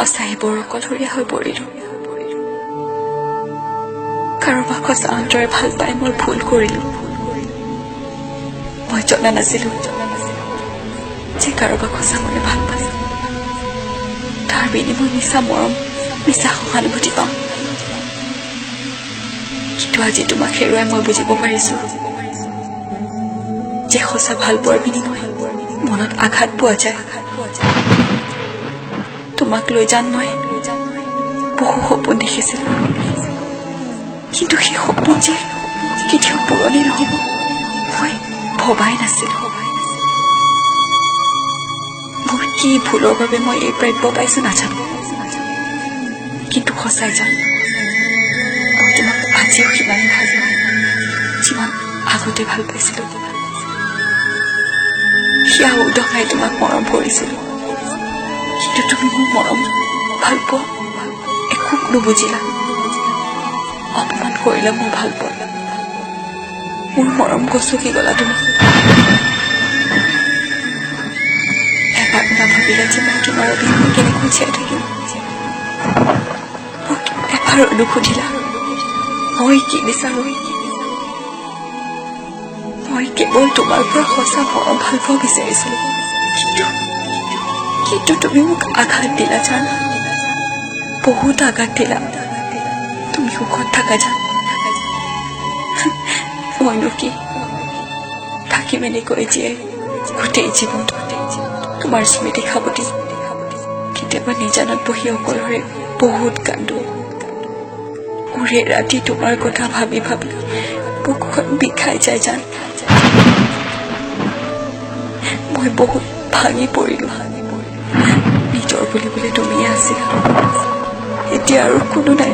সঁচাই বৰ অকলশৰীয়া হৈ পৰিলোঁ কাৰোবাক সঁচা অন্তৰে ভাল পাই মই ভুল কৰিলোঁ মই জনা নাছিলোঁ যে কাৰোবাক সঁচা মনে ভাল পালে তাৰ বিনিময় মিছা মৰম মিছা সহানুভূতি পাম কিন্তু আজি তোমাক হেৰুৱাই মই বুজিব পাৰিছোঁ যে সঁচা ভাল পোৱাৰ বিনিময় মনত আঘাত পোৱা যায় তোমাক লৈ যান মই বহু সপোন দেখিছিলোঁ কিন্তু সেই সপোন যে কেতিয়াও পূৰণি নহ'ব মই ভবাই নাছিলোঁ মোৰ কি ভুলৰ বাবে মই এই প্ৰাপ্য পাইছোঁ নাজানো কিন্তু সঁচাই জানো মই তোমাক আজিও সিমান ভাল পাওঁ যিমান আগতে ভাল পাইছিলোঁ সেয়া উদঙাই তোমাক মৰম কৰিছিলোঁ কিন্তু তুমি মোৰ মৰম ভাল পোৱা একো নুবুজিলা অপমান কৰিলা মোৰ ভাল পোৱা মোৰ মৰম গছকি গলা তুমি এবাৰ নাভাবিলা যে মই তোমাৰ অবিহনে কেনেকৈ জীয়াই থাকিম মোক এবাৰ নুসুধিলা মই কি বিচাৰো মই কেৱল তোমাৰ পৰা সঁচা মৰম ভাল পোৱা বিচাৰিছিলোঁ কিন্তু তুমি মোক আঘাত দিলা জানা বহুত আঘাত দিলা তুমি সুখত থাকা জান মইনো কি থাকি মেলি কৈ জীয়াই গোটেই জীৱন তোমাৰ স্মৃতি সাৱটি কেতিয়াবা নিজানত বহি অকলশৰে বহুত কান্দো উৰে ৰাতি তোমাৰ কথা ভাবি ভাবি বুকুখন বিষাই যায় জান মই বহুত ভাঙি পৰিলো নিজৰ বুলিবলৈ তুমিয়ে আছিলা এতিয়া আৰু কোনো নাই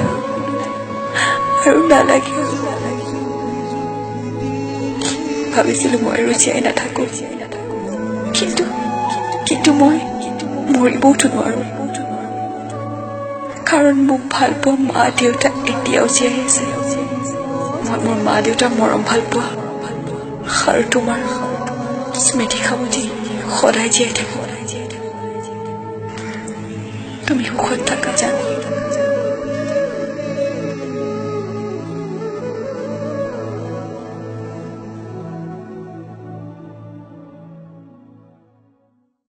আৰু নালাগে ভাবিছিলো মই আৰু জীয়াই নাথাকো কিন্তু মই মৰিবওতো নোৱাৰো কাৰণ মোক ভাল পোৱা মা দেউতা এতিয়াও জীয়াই আছে মই মোৰ মা দেউতাৰ মৰম ভাল পোৱা আৰু তোমাৰ স্মৃতি সাৱটি সদায় জীয়াই থাকো তুমি সুখত থাকা জান